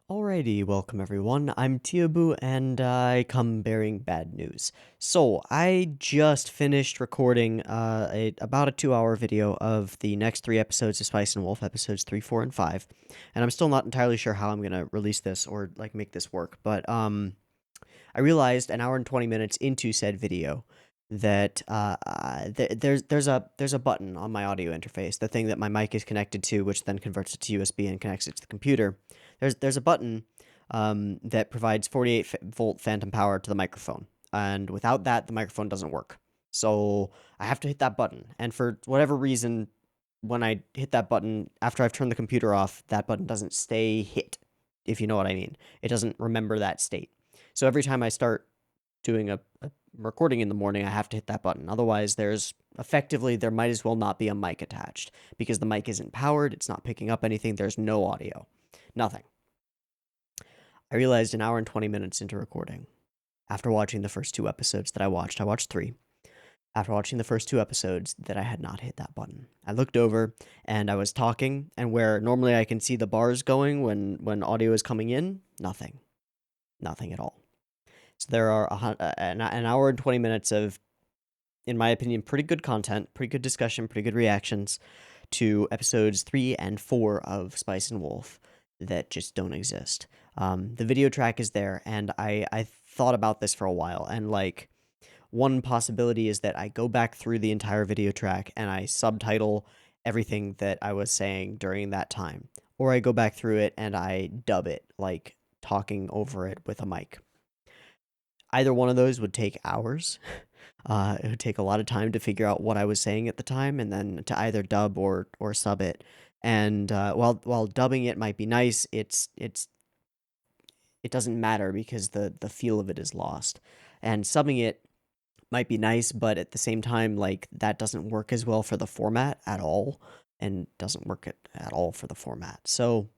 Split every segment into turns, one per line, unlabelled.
Alrighty, welcome everyone. I'm Teeaboo and I come bearing bad news. So, I just finished recording about a 2-hour video of the next 3 episodes of Spice and Wolf, episodes 3, 4, and 5. And I'm still not entirely sure how I'm going to release this or like make this work, but I realized an hour and 20 minutes into said video that there's a button on my audio interface, the thing that my mic is connected to, which then converts it to USB and connects it to the computer. There's a button that provides 48-volt phantom power to the microphone, and without that, the microphone doesn't work. So I have to hit that button, and for whatever reason, when I hit that button after I've turned the computer off, that button doesn't stay hit. If you know what I mean, it doesn't remember that state. So every time I start doing a recording in the morning, I have to hit that button. Otherwise, there might as well not be a mic attached because the mic isn't powered. It's not picking up anything. There's no audio, nothing. I realized an hour and 20 minutes into recording, after watching the first 2 episodes that I watched 3. After watching the first 2 episodes, that I had not hit that button. I looked over and I was talking, and where normally I can see the bars going when audio is coming in, nothing at all. So there are an hour and 20 minutes of, in my opinion, pretty good content, pretty good discussion, pretty good reactions to episodes 3 and 4 of Spice and Wolf that just don't exist. The video track is there, and I thought about this for a while, and like, one possibility is that I go back through the entire video track and I subtitle everything that I was saying during that time. Or I go back through it and I dub it, like talking over it with a mic. Either one of those would take hours. It would take a lot of time to figure out what I was saying at the time, and then to either dub or sub it. And while dubbing it might be nice, it doesn't matter because the feel of it is lost. And subbing it might be nice, but at the same time, like, that doesn't work as well for the format at all, and doesn't work at all for the format. So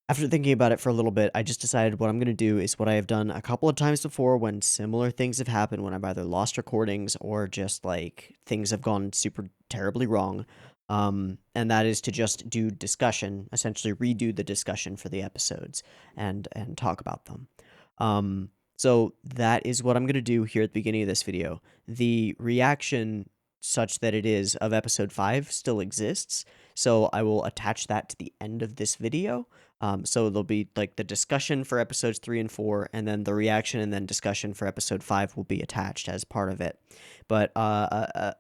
after thinking about it for a little bit, I just decided what I'm going to do is what I have done a couple of times before when similar things have happened, when I've either lost recordings or just, like, things have gone super terribly wrong. And that is to just do discussion, essentially redo the discussion for the episodes and talk about them. So that is what I'm going to do here at the beginning of this video. The reaction, such that it is, of episode 5 still exists, so I will attach that to the end of this video. So there'll be like the discussion for episodes 3 and 4, and then the reaction and then discussion for episode 5 will be attached as part of it. But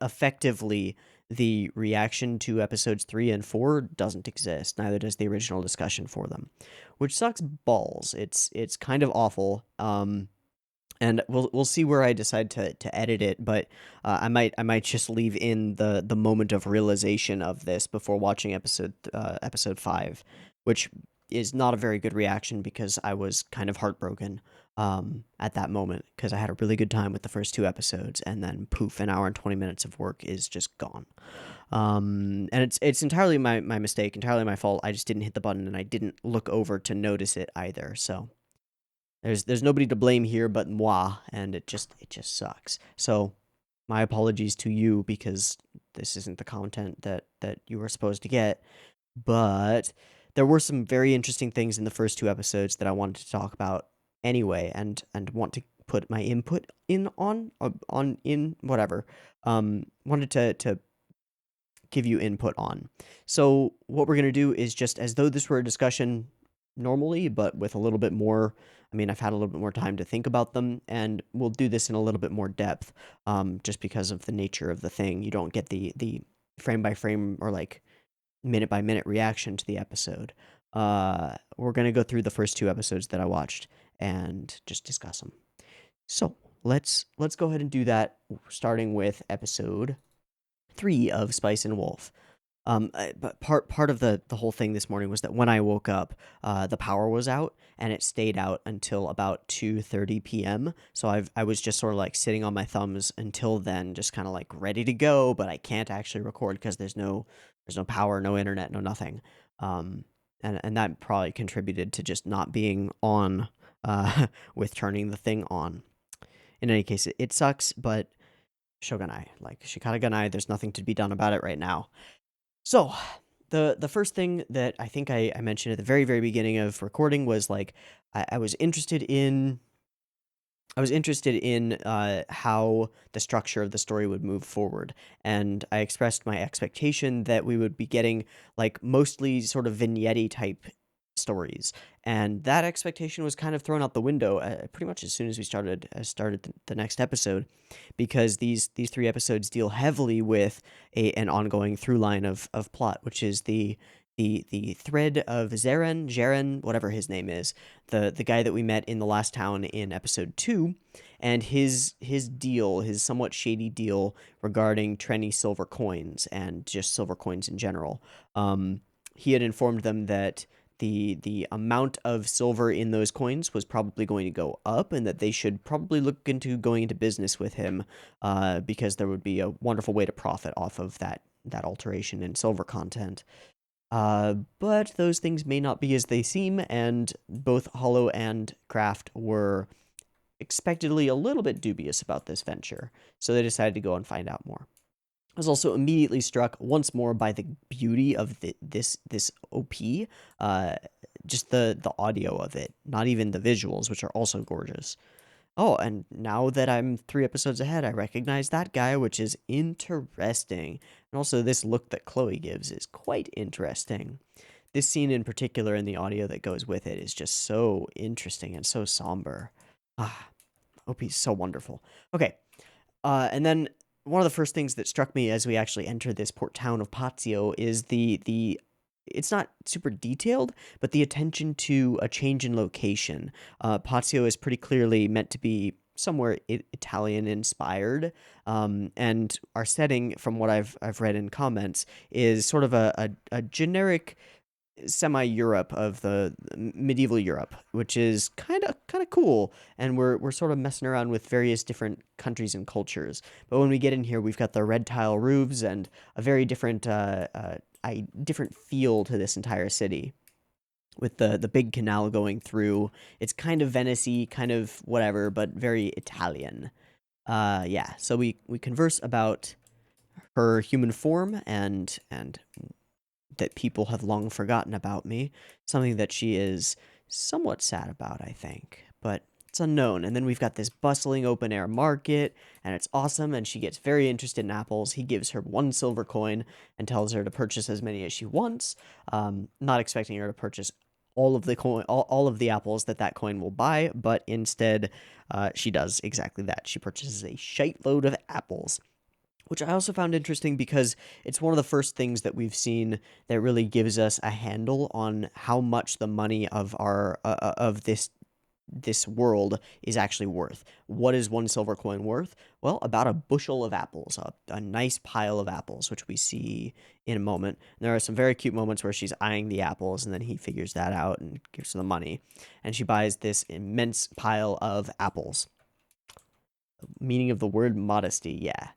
effectively, the reaction to episodes 3 and 4 doesn't exist. Neither does the original discussion for them, which sucks balls. It's kind of awful. And we'll see where I decide to edit it, but I might just leave in the moment of realization of this before watching episode 5, which is not a very good reaction because I was kind of heartbroken at that moment because I had a really good time with the first 2 episodes, and then poof, an hour and 20 minutes of work is just gone. And it's entirely my mistake, entirely my fault. I just didn't hit the button, and I didn't look over to notice it either. So there's nobody to blame here but moi, and it just sucks. So my apologies to you because this isn't the content that you were supposed to get, but there were some very interesting things in the first 2 episodes that I wanted to talk about anyway, and want to put my input in whatever. Wanted to give you input on. So what we're gonna do is just as though this were a discussion normally, but with a little bit more. I mean, I've had a little bit more time to think about them, and we'll do this in a little bit more depth, just because of the nature of the thing. You don't get the frame by frame or like minute by minute reaction to the episode. We're gonna go through the first 2 episodes that I watched and just discuss them. So let's go ahead and do that, starting with episode 3 of Spice and Wolf. But part of the whole thing this morning was that when I woke up, the power was out, and it stayed out until about 2:30 p.m. So I was just sort of like sitting on my thumbs until then, just kind of like ready to go, but I can't actually record because there's no power, no internet, no nothing. And that probably contributed to just not being on with turning the thing on. In any case, it sucks, but Shogunai, like Shikata Ganai, there's nothing to be done about it right now. So, the first thing that I think I mentioned at the very, very beginning of recording was like I was interested in how the structure of the story would move forward, and I expressed my expectation that we would be getting like mostly sort of vignette type stories, and that expectation was kind of thrown out the window pretty much as soon as we started the next episode, because these three episodes deal heavily with an ongoing through line of plot, which is the thread of Jaren, whatever his name is, the guy that we met in the last town in episode 2, and his deal, his somewhat shady deal regarding trendy silver coins and just silver coins in general. He had informed them that the amount of silver in those coins was probably going to go up, and that they should probably look into going into business with him, because there would be a wonderful way to profit off of that alteration in silver content. But those things may not be as they seem, and both Hollow and Kraft were expectedly a little bit dubious about this venture, so they decided to go and find out more. I was also immediately struck once more by the beauty of this OP, just the audio of it, not even the visuals, which are also gorgeous. Oh, and now that I'm 3 episodes ahead, I recognize that guy, which is interesting. And also, this look that Chloe gives is quite interesting. This scene in particular, and the audio that goes with it, is just so interesting and so somber. Ah, OP's so wonderful. Okay, and then one of the first things that struck me as we actually enter this port town of Pazio is the it's not super detailed, but the attention to a change in location. Pazio is pretty clearly meant to be somewhere Italian inspired, and our setting, from what I've read in comments, is sort of a generic semi-Europe of the medieval Europe, which is kind of cool. And we're sort of messing around with various different countries and cultures. But when we get in here, we've got the red tile roofs and a very different different feel to this entire city, with the big canal going through. It's kind of Venice-y, kind of whatever, but very Italian. Yeah. So we converse about her human form and that people have long forgotten about me, something that she is somewhat sad about, I think, but it's unknown. And then we've got this bustling open air market, and it's awesome, and she gets very interested in apples. He gives her 1 silver coin and tells her to purchase as many as she wants, not expecting her to purchase all of the apples that coin will buy, but instead she does exactly that. She purchases a shite load of apples, which I also found interesting because it's one of the first things that we've seen that really gives us a handle on how much the money of this world is actually worth. What is 1 silver coin worth? Well, about a bushel of apples, a nice pile of apples, which we see in a moment. And there are some very cute moments where she's eyeing the apples, and then he figures that out and gives her the money. And she buys this immense pile of apples. Meaning of the word modesty, yeah.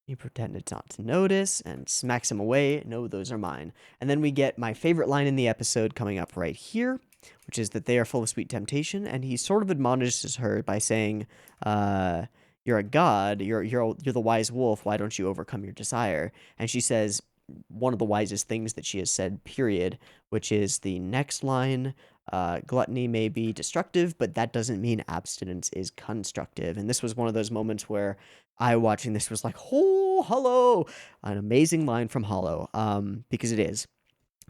He pretended not to notice and smacks him away. No, those are mine. And then we get my favorite line in the episode coming up right here, which is that they are full of sweet temptation. And he sort of admonishes her by saying, "You're a god. You're the wise wolf. Why don't you overcome your desire?" And she says one of the wisest things that she has said, period, which is the next line. Gluttony may be destructive, but that doesn't mean abstinence is constructive. And this was one of those moments where I, watching this, was like, oh, hello, an amazing line from Hollow, because it is.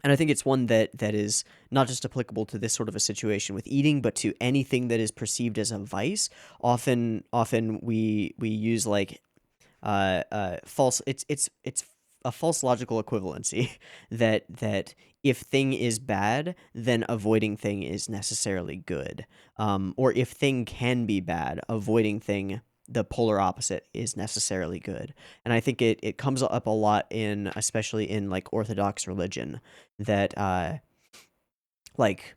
And I think it's one that is not just applicable to this sort of a situation with eating, but to anything that is perceived as a vice. Often we use like false. It's a false logical equivalency that if thing is bad, then avoiding thing is necessarily good. Or if thing can be bad, avoiding thing, the polar opposite, is necessarily good. And I think it comes up a lot especially in like Orthodox religion, that like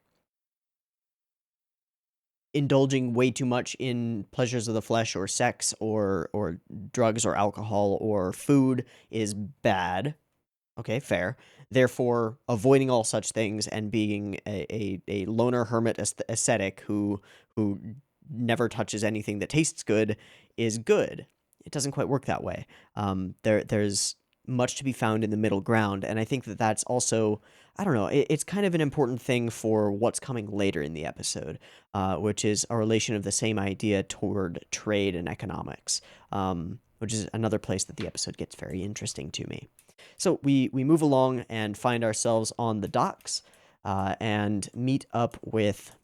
indulging way too much in pleasures of the flesh or sex or drugs or alcohol or food is bad. Okay, fair. Therefore, avoiding all such things and being a loner hermit ascetic who never touches anything that tastes good is good. It doesn't quite work that way. There's much to be found in the middle ground, and I think that that's also, I don't know, it's kind of an important thing for what's coming later in the episode, which is a relation of the same idea toward trade and economics, which is another place that the episode gets very interesting to me. So we move along and find ourselves on the docks, and meet up with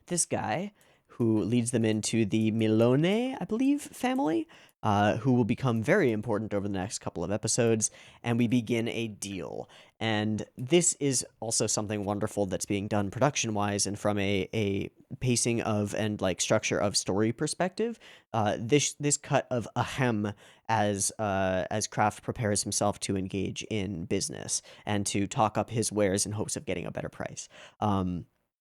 this guy who leads them into the Milone, I believe, family, who will become very important over the next couple of episodes, and we begin a deal. And this is also something wonderful that's being done production-wise and from a pacing of and like structure of story perspective. This cut of ahem as Kraft prepares himself to engage in business and to talk up his wares in hopes of getting a better price.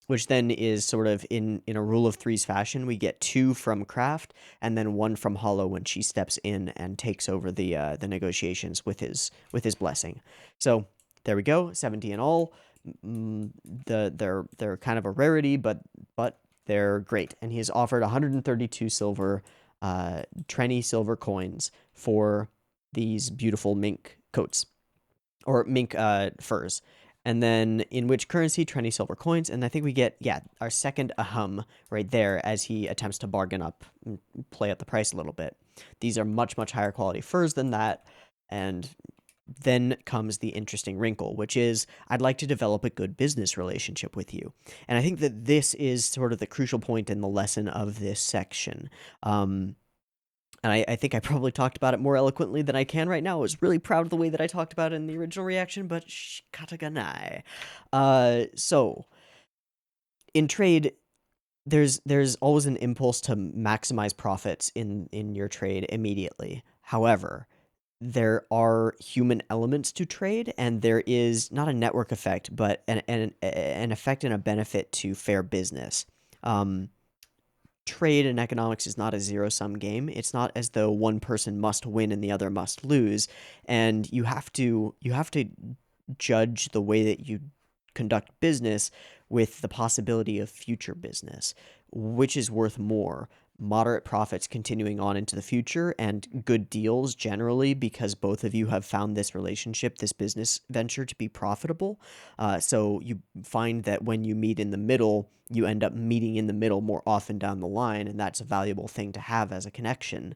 Which then is sort of in a rule of threes fashion. We get 2 from Kraft and then 1 from Hollow when she steps in and takes over the negotiations with his blessing. So there we go, 70 in all. They're kind of a rarity, but they're great. And he has offered 132 silver, Trenny silver coins for these beautiful mink coats or mink furs. And then in which currency, 20 silver coins. And I think we get, our second ahem right there as he attempts to bargain up and play up the price a little bit. These are much, much higher quality furs than that. And then comes the interesting wrinkle, which is I'd like to develop a good business relationship with you. And I think that this is sort of the crucial point in the lesson of this section. And I think I probably talked about it more eloquently than I can right now. I was really proud of the way that I talked about it in the original reaction, but shikataganai. So, in trade, there's always an impulse to maximize profits in your trade immediately. However, there are human elements to trade, and there is not a network effect, but an effect and a benefit to fair business. Trade and economics is not a zero-sum game. It's not as though one person must win and the other must lose, and you have to judge the way that you conduct business with the possibility of future business, which is worth more. Moderate profits continuing on into the future and good deals generally because both of you have found this relationship, this business venture to be profitable. So you find that when you meet in the middle, you end up meeting in the middle more often down the line, and that's a valuable thing to have as a connection.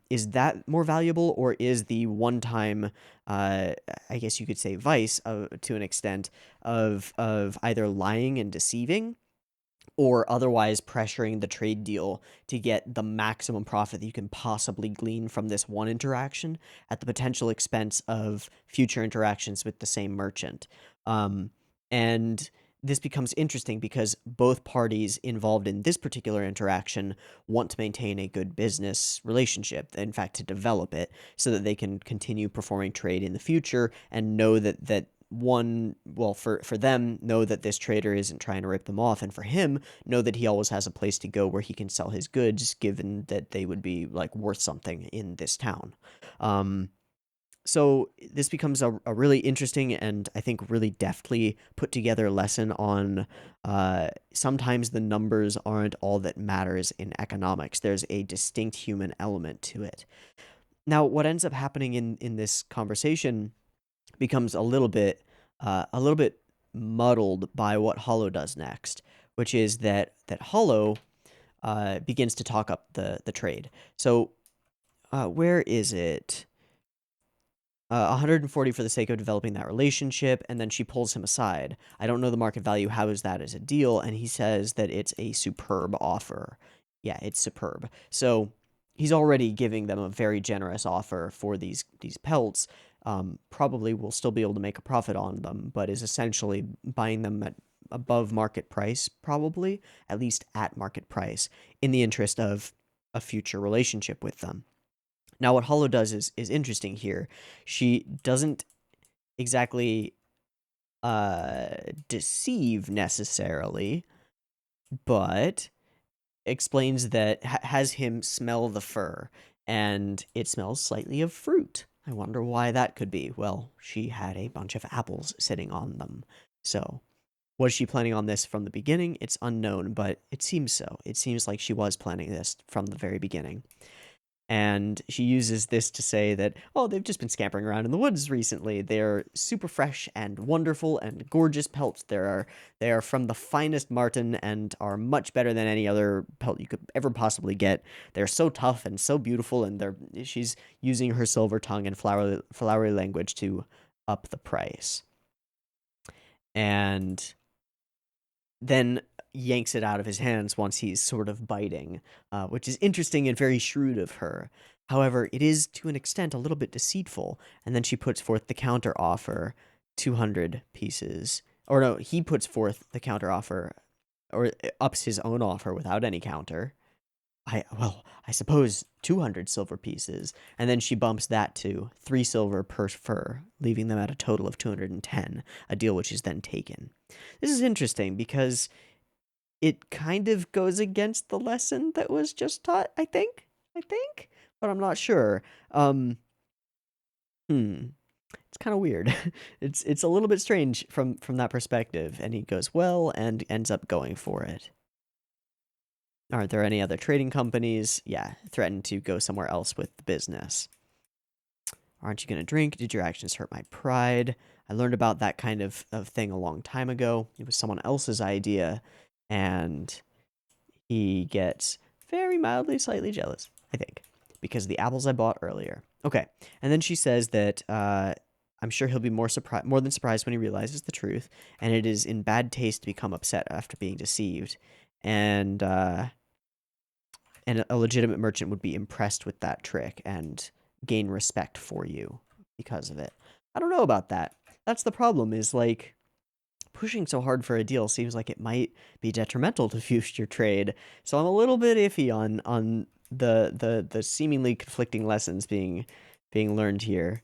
Is that more valuable, or is the one-time, I guess you could say vice to an extent of either lying and deceiving or otherwise pressuring the trade deal to get the maximum profit that you can possibly glean from this one interaction at the potential expense of future interactions with the same merchant? And this becomes interesting because both parties involved in this particular interaction want to maintain a good business relationship, in fact, to develop it so that they can continue performing trade in the future and know that for them, know that this trader isn't trying to rip them off, and for him, know that he always has a place to go where he can sell his goods, given that they would be like worth something in this town. So this becomes a really interesting and I think really deftly put together lesson on sometimes the numbers aren't all that matters in economics. There's a distinct human element to it. Now, what ends up happening in this conversation becomes a little bit muddled by what Hollow does next, which is that Hollow begins to talk up the trade. So where is it? 140 for the sake of developing that relationship, and then she pulls him aside. I don't know the market value. How is that as a deal? And he says that it's a superb offer. Yeah, it's superb. So he's already giving them a very generous offer for these pelts. Probably will still be able to make a profit on them, but is essentially buying them at above market price, probably, at least at market price, in the interest of a future relationship with them. Now, what Hollow does is interesting here. She doesn't exactly deceive necessarily, but explains that has him smell the fur, and it smells slightly of fruit. I wonder why that could be. Well, she had a bunch of apples sitting on them. So, was she planning on this from the beginning? It's unknown, but it seems so. It seems like she was planning this from the very beginning. And she uses this to say that, oh, they've just been scampering around in the woods recently. They're super fresh and wonderful and gorgeous pelts. They are from the finest marten and are much better than any other pelt you could ever possibly get. They're so tough and so beautiful, and she's using her silver tongue and flowery language to up the price. And then yanks it out of his hands once he's sort of biting, which is interesting and very shrewd of her. However, it is to an extent a little bit deceitful, and then she puts forth the counter offer, 200 pieces. Or no, he puts forth the counter offer, or ups his own offer without any counter. I suppose 200 silver pieces, and then she bumps that to 3 silver per fur, leaving them at a total of 210, a deal which is then taken. This is interesting because it kind of goes against the lesson that was just taught, I think, but I'm not sure. It's kind of weird. It's a little bit strange from that perspective, and he goes well and ends up going for it. Aren't there any other trading companies? Yeah, threaten to go somewhere else with the business. Aren't you going to drink? Did your actions hurt my pride? I learned about that kind of thing a long time ago. It was someone else's idea, and he gets very mildly, slightly jealous, I think, because of the apples I bought earlier. Okay, and then she says that I'm sure he'll be more than surprised when he realizes the truth, and it is in bad taste to become upset after being deceived. And a legitimate merchant would be impressed with that trick and gain respect for you because of it. I don't know about that. That's the problem, is like pushing so hard for a deal seems like it might be detrimental to future trade. So I'm a little bit iffy on the seemingly conflicting lessons being learned here.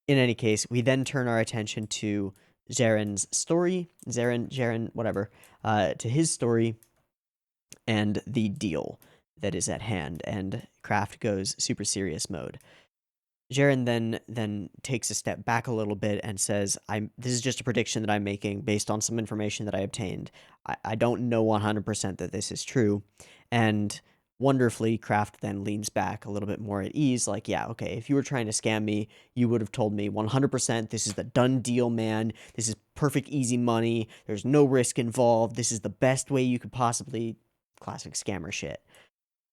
In any case, we then turn our attention to Zaren's story, Zaren, whatever, to his story and the deal that is at hand, and Kraft goes super serious mode. Jaren then takes a step back a little bit and says, this is just a prediction that I'm making based on some information that I obtained. I don't know 100% that this is true. And wonderfully, Kraft then leans back a little bit more at ease, like, yeah, okay, if you were trying to scam me, you would have told me 100% this is the done deal, man. This is perfect, easy money. There's no risk involved. This is the best way you could possibly... Classic scammer shit.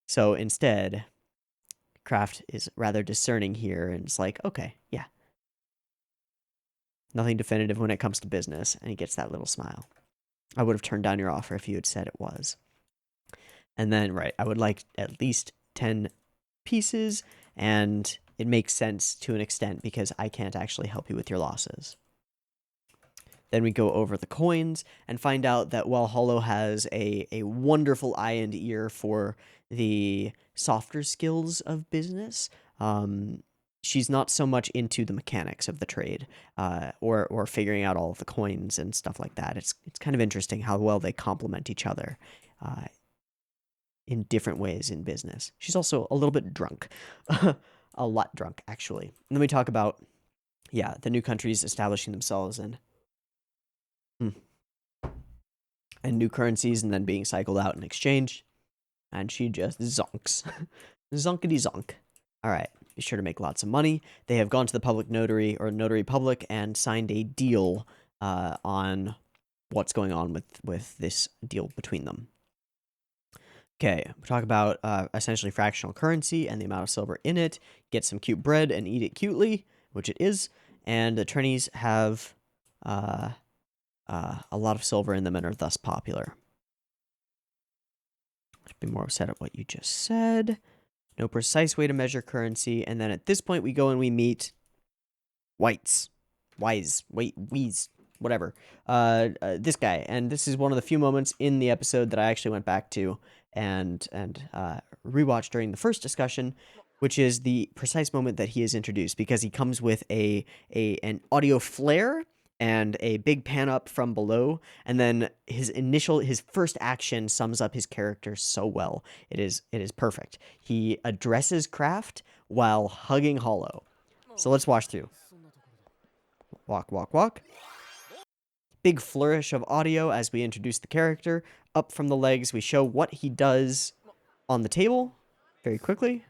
So instead, Kraft is rather discerning here, and it's like, okay, yeah. Nothing definitive when it comes to business, and he gets that little smile. I would have turned down your offer if you had said it was. And then, right, I would like at least 10 pieces, and it makes sense to an extent because I can't actually help you with your losses. Then we go over the coins and find out that while Hollow has a wonderful eye and ear for the softer skills of business, she's not so much into the mechanics of the trade, or figuring out all of the coins and stuff like that. It's kind of interesting how well they complement each other in different ways in business. She's also a little bit drunk, a lot drunk actually. And then we talk about, yeah, the new countries establishing themselves and new currencies and then being cycled out in exchange. And she just zonks. Zonkity zonk. All right, be sure to make lots of money. They have gone to the public notary or notary public and signed a deal on what's going on with this deal between them. Okay, we talk about essentially fractional currency and the amount of silver in it. Get some cute bread and eat it cutely, which it is. And the trannies have a lot of silver in them and are thus popular. Be more upset at what you just said. No precise way to measure currency. And then at this point, we go and we meet Weez, whatever. This guy. And this is one of the few moments in the episode that I actually went back to and rewatched during the first discussion, which is the precise moment that he is introduced, because he comes with an audio flare and a big pan up from below, and then his first action sums up his character so well. It is perfect. He addresses Kraft while hugging Hollow. So let's watch through. Walk, walk, walk. Big flourish of audio as we introduce the character. Up from the legs, we show what he does on the table very quickly.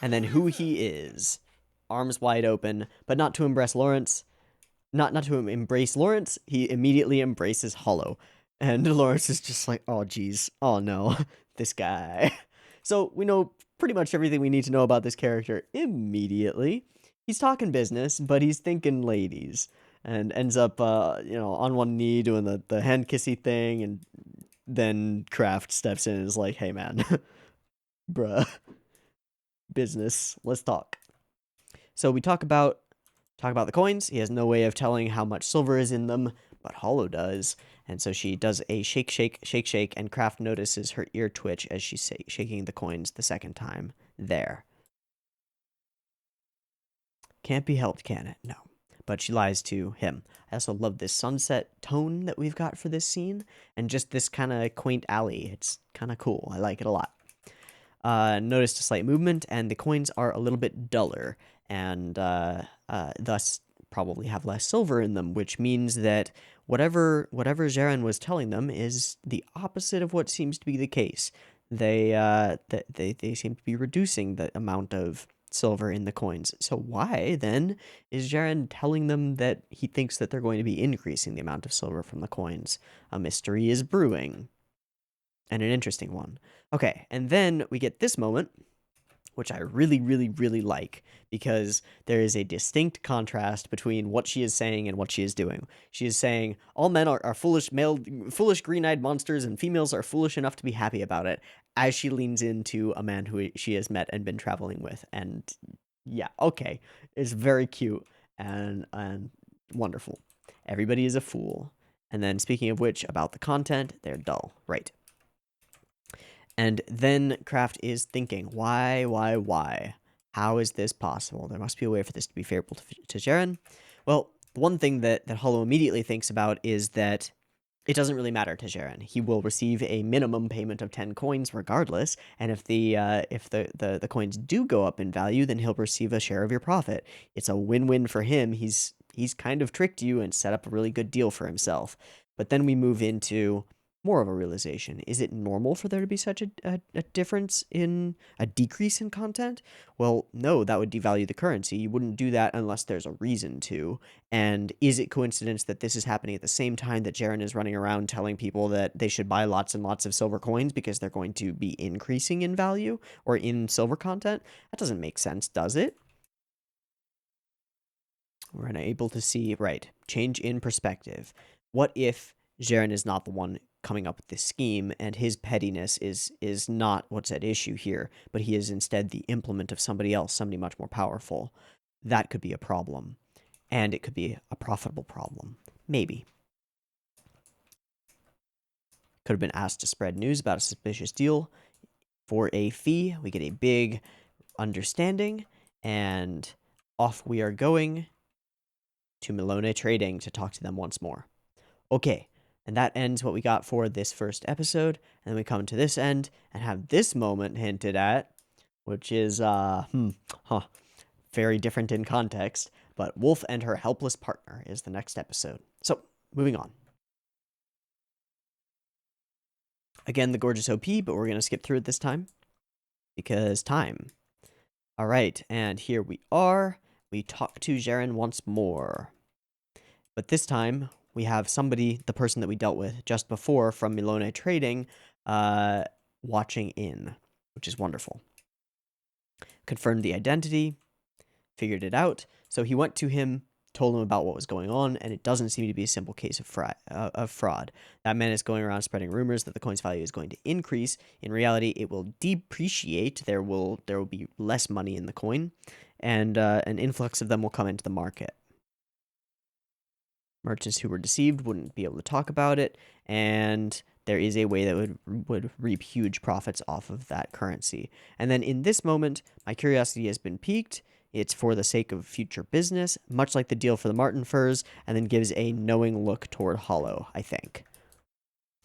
And then who he is. Arms wide open, but not to embrace Lawrence. Not to embrace Lawrence, he immediately embraces Hollow. And Lawrence is just like, oh geez, oh no, this guy. So we know pretty much everything we need to know about this character immediately. He's talking business, but he's thinking ladies. And ends up, on one knee doing the hand kissy thing, and then Kraft steps in and is like, hey man, bruh, business, let's talk. So we talk about the coins. He has no way of telling how much silver is in them, but Hollow does. And so she does a shake, shake, shake, shake, and Kraft notices her ear twitch as she's shaking the coins the second time. There. Can't be helped, can it? No. But she lies to him. I also love this sunset tone that we've got for this scene, and just this kind of quaint alley. It's kind of cool. I like it a lot. Noticed a slight movement, and the coins are a little bit duller, and thus probably have less silver in them, which means that whatever Jaren was telling them is the opposite of what seems to be the case. They seem to be reducing the amount of silver in the coins. So why then is Jaren telling them that he thinks that they're going to be increasing the amount of silver from the coins? A mystery is brewing. And an interesting one. Okay, and then we get this moment, which I really, really, really like, because there is a distinct contrast between what she is saying and what she is doing. She is saying, all men are foolish green-eyed monsters, and females are foolish enough to be happy about it, as she leans into a man who she has met and been traveling with. And yeah, okay, it's very cute and wonderful. Everybody is a fool. And then speaking of which, about the content, they're dull, right? And then Kraft is thinking, why? How is this possible? There must be a way for this to be favorable to Jaren. Well, the one thing that Hollow immediately thinks about is that it doesn't really matter to Jaren. He will receive a minimum payment of 10 coins regardless, and if the coins do go up in value, then he'll receive a share of your profit. It's a win-win for him. He's kind of tricked you and set up a really good deal for himself. But then we move into more of a realization. Is it normal for there to be such a difference in a decrease in content? Well, no, that would devalue the currency. You wouldn't do that unless there's a reason to. And is it coincidence that this is happening at the same time that Jaren is running around telling people that they should buy lots and lots of silver coins because they're going to be increasing in value or in silver content? That doesn't make sense, does it? We're able to see, right, change in perspective. What if Jaren is not the one coming up with this scheme, and his pettiness is not what's at issue here, but he is instead the implement of somebody else, somebody much more powerful? That could be a problem, and it could be a profitable problem. Maybe. Could have been asked to spread news about a suspicious deal for a fee. We get a big understanding, and off we are going to Milone Trading to talk to them once more. Okay. And that ends what we got for this first episode. And then we come to this end and have this moment hinted at, which is, very different in context. But Wolf and her helpless partner is the next episode. So, moving on. Again, the gorgeous OP, but we're going to skip through it this time. Because time. All right, and here we are. We talk to Jaren once more. But this time, we have somebody, the person that we dealt with just before from Milone Trading, watching in, which is wonderful. Confirmed the identity, figured it out. So he went to him, told him about what was going on, and it doesn't seem to be a simple case of fraud. That man is going around spreading rumors that the coin's value is going to increase. In reality, it will depreciate. There will be less money in the coin, and an influx of them will come into the market. Merchants who were deceived wouldn't be able to talk about it, and there is a way that would reap huge profits off of that currency. And then in this moment, my curiosity has been piqued. It's for the sake of future business, much like the deal for the Martin furs, and then gives a knowing look toward Hollow, I think,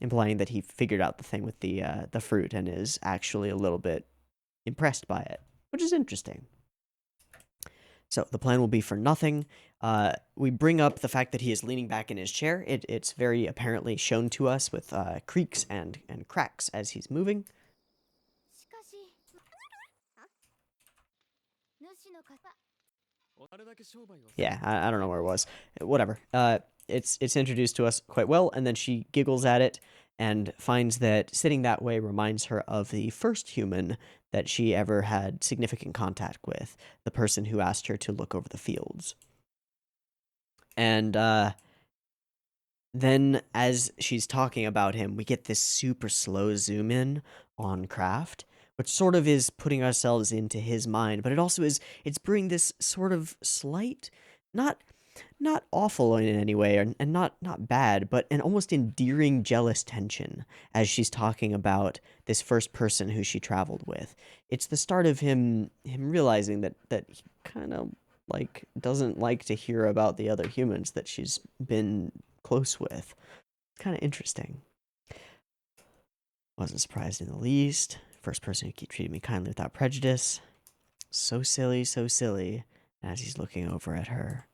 implying that he figured out the thing with the fruit and is actually a little bit impressed by it, which is interesting. So the plan will be for nothing. We bring up the fact that he is leaning back in his chair. It's very apparently shown to us with creaks and cracks as he's moving. Yeah, I don't know where it was. Whatever. It's introduced to us quite well, and then she giggles at it and finds that sitting that way reminds her of the first human that she ever had significant contact with, the person who asked her to look over the fields. And then as she's talking about him, we get this super slow zoom in on Kraft, which sort of is putting ourselves into his mind, but it also is, it's bringing this sort of slight, not awful in any way, and not bad, but an almost endearing jealous tension as she's talking about this first person who she traveled with. It's the start of him realizing that he kind of like doesn't like to hear about the other humans that she's been close with. It's kind of interesting. Wasn't surprised in the least. First person who keep treating me kindly without prejudice. So silly, so silly. As he's looking over at her.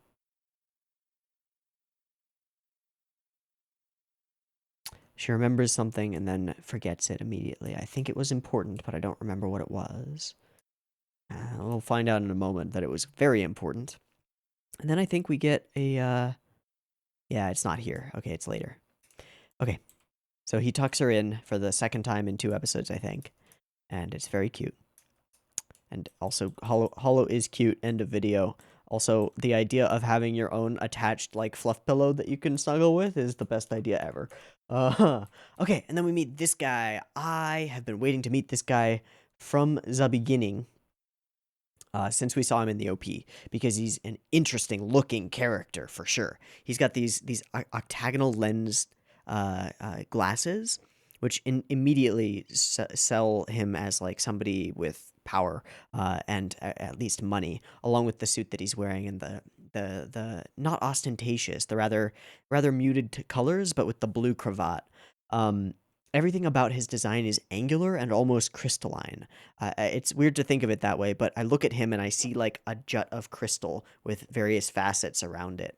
She remembers something and then forgets it immediately. I think it was important, but I don't remember what it was. We'll find out in a moment that it was very important. And then I think we get a, yeah, it's not here. Okay, it's later. Okay, so he tucks her in for the second time in 2 episodes, I think. And it's very cute. And also, Hollow is cute, end of video. Also, the idea of having your own attached, like, fluff pillow that you can snuggle with is the best idea ever. Okay, and then we meet this guy. I have been waiting to meet this guy from the beginning, since we saw him in the OP, because he's an interesting looking character for sure. He's got these octagonal lens glasses, which immediately sell him as like somebody with power and at least money, along with the suit that he's wearing and the not ostentatious, the rather muted colors, but with the blue cravat. Everything about his design is angular and almost crystalline. It's weird to think of it that way, but I look at him and I see like a jut of crystal with various facets around it.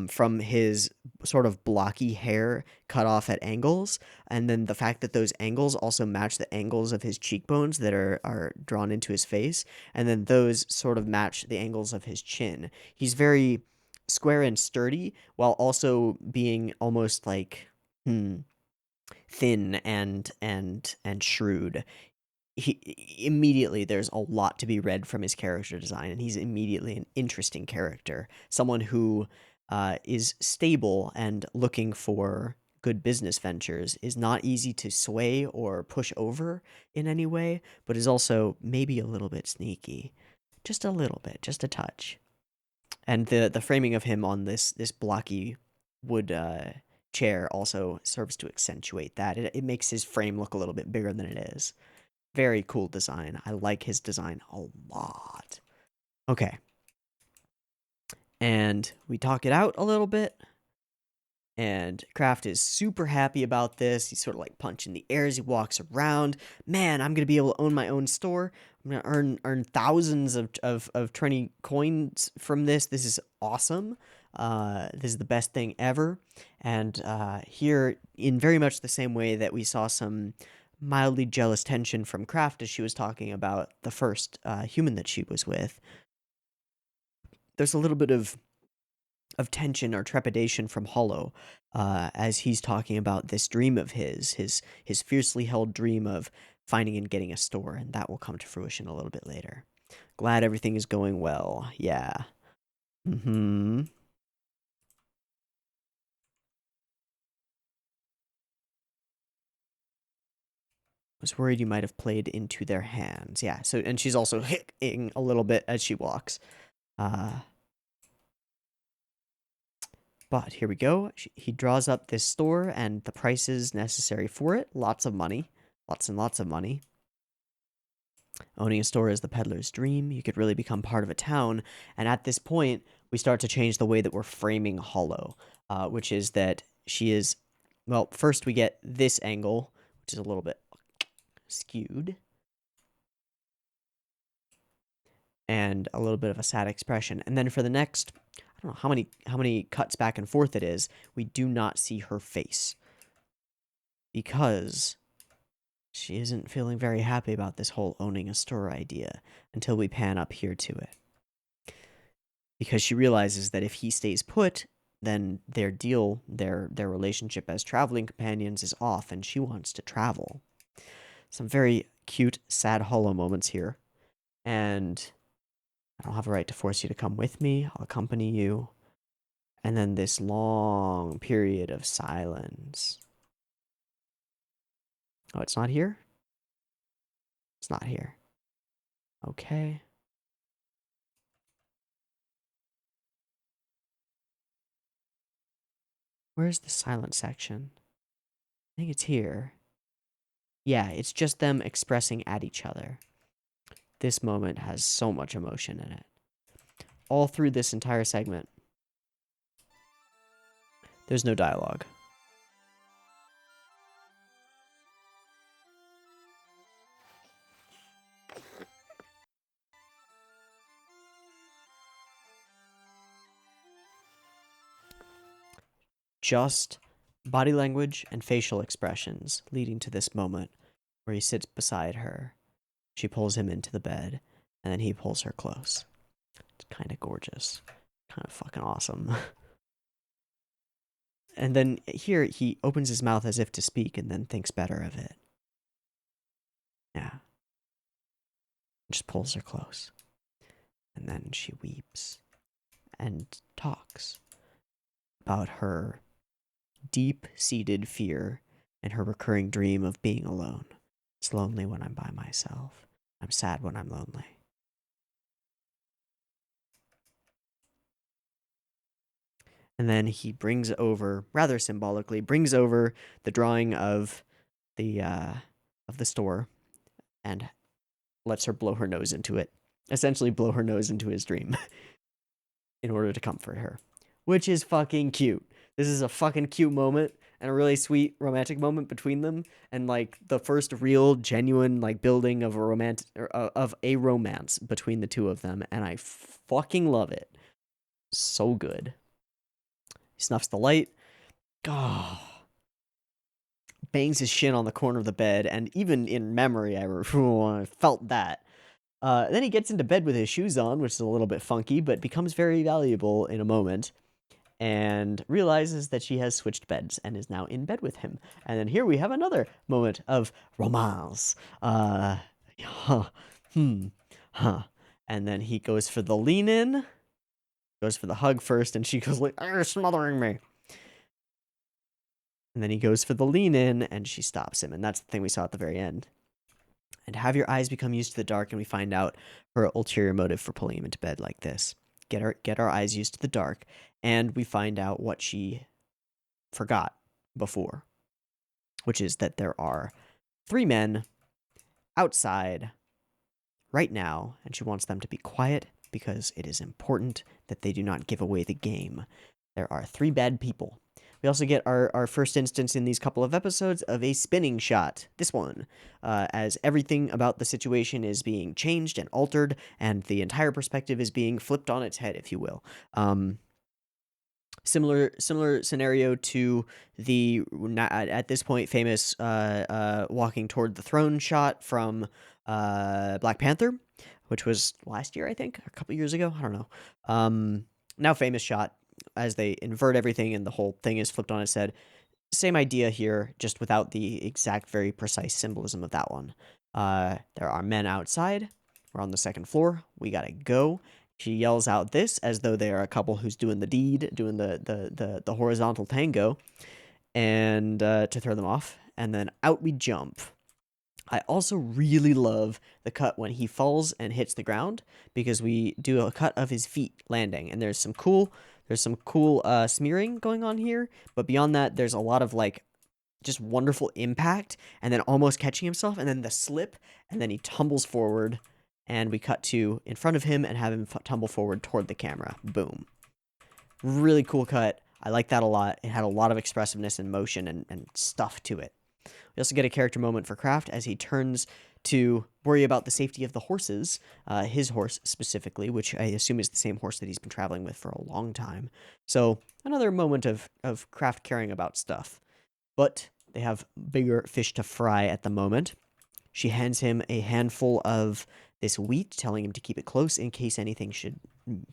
From his sort of blocky hair cut off at angles, and then the fact that those angles also match the angles of his cheekbones that are drawn into his face, and then those sort of match the angles of his chin. He's very square and sturdy, while also being almost like, thin and shrewd. Immediately there's a lot to be read from his character design, and he's immediately an interesting character, someone who is stable and looking for good business ventures, is not easy to sway or push over in any way, but is also maybe a little bit sneaky, just a little bit, just a touch. And the framing of him on this blocky wood chair also serves to accentuate that. It makes his frame look a little bit bigger than it is. Very cool design. I like his design a lot. Okay. And we talk it out a little bit. And Kraft is super happy about this. He's sort of like punching the air as he walks around. Man, I'm going to be able to own my own store. I'm going to earn thousands of Trini coins from this. This is awesome. This is the best thing ever. And here, in very much the same way that we saw some mildly jealous tension from Kraft as she was talking about the first human that she was with, there's a little bit of tension or trepidation from Hollow as he's talking about this dream of his fiercely held dream of finding and getting a store, and that will come to fruition a little bit later. Glad everything is going well. Yeah. Was worried you might have played into their hands. Yeah, so, and she's also hicking a little bit as she walks. But here we go. He draws up this store and the prices necessary for it. Lots of money. Lots and lots of money. Owning a store is the peddler's dream. You could really become part of a town. And at this point, we start to change the way that we're framing Hollow, which is that she is, well, first we get this angle, which is a little bit skewed, and a little bit of a sad expression. And then for the next, I don't know how many cuts back and forth it is, we do not see her face, because she isn't feeling very happy about this whole owning a store idea until we pan up here to it. because she realizes that if he stays put, then their relationship as traveling companions is off, and she wants to travel. Some very cute, sad, hollow moments here. And I don't have a right to force you to come with me. I'll accompany you. And then this long period of silence. Oh, it's not here? It's not here. Okay. Where's the silent section? I think it's here. Yeah, it's just them expressing at each other. This moment has so much emotion in it. All through this entire segment, there's no dialogue. Just body language and facial expressions leading to this moment where he sits beside her. She pulls him into the bed, and then he pulls her close. It's kind of gorgeous. Kind of fucking awesome. And then here, he opens his mouth as if to speak and then thinks better of it. Yeah. Just pulls her close. And then she weeps and talks about her deep-seated fear and her recurring dream of being alone. It's lonely when I'm by myself. I'm sad when I'm lonely. And then he brings over, rather symbolically, the drawing of the store and lets her blow her nose into it. Essentially blow her nose into his dream in order to comfort her. Which is fucking cute. This is a fucking cute moment and a really sweet romantic moment between them, and like the first real genuine like building of a romance between the two of them, and I fucking love it. So good. He snuffs the light. Oh. Bangs his shin on the corner of the bed, and even in memory, I felt that. Then he gets into bed with his shoes on, which is a little bit funky, but becomes very valuable in a moment, and realizes that she has switched beds and is now in bed with him. And then here we have another moment of romance. And then he goes for the lean in, goes for the hug first, and she goes like, "You're smothering me." And then he goes for the lean in, and she stops him. And that's the thing we saw at the very end. And have your eyes become used to the dark, and we find out her ulterior motive for pulling him into bed like this. Get our eyes used to the dark, and we find out what she forgot before, which is that there are 3 men outside right now, and she wants them to be quiet because it is important that they do not give away the game. There are 3 bad people. We also get our first instance in these couple of episodes of a spinning shot, this one, as everything about the situation is being changed and altered, and the entire perspective is being flipped on its head, if you will. Similar scenario to the, at this point, famous walking toward the throne shot from Black Panther, which was last year, I think, a couple years ago, I don't know. Now famous shot, as they invert everything and the whole thing is flipped on its head. Same idea here, just without the exact, very precise symbolism of that one. There are men outside. We're on the 2nd floor. We gotta go. She yells out this as though they are a couple who's doing the deed, doing the horizontal tango, and to throw them off. And then out we jump. I also really love the cut when he falls and hits the ground, because we do a cut of his feet landing, and there's some cool smearing going on here, but beyond that, there's a lot of like just wonderful impact, and then almost catching himself, and then the slip, and then he tumbles forward, and we cut to in front of him and have him tumble forward toward the camera. Boom. Really cool cut. I like that a lot. It had a lot of expressiveness and motion and stuff to it. We also get a character moment for Kraft as he turns to worry about the safety of the horses, his horse specifically, which I assume is the same horse that he's been traveling with for a long time. So another moment of Kraft caring about stuff. But they have bigger fish to fry at the moment. She hands him a handful of this wheat, telling him to keep it close in case anything should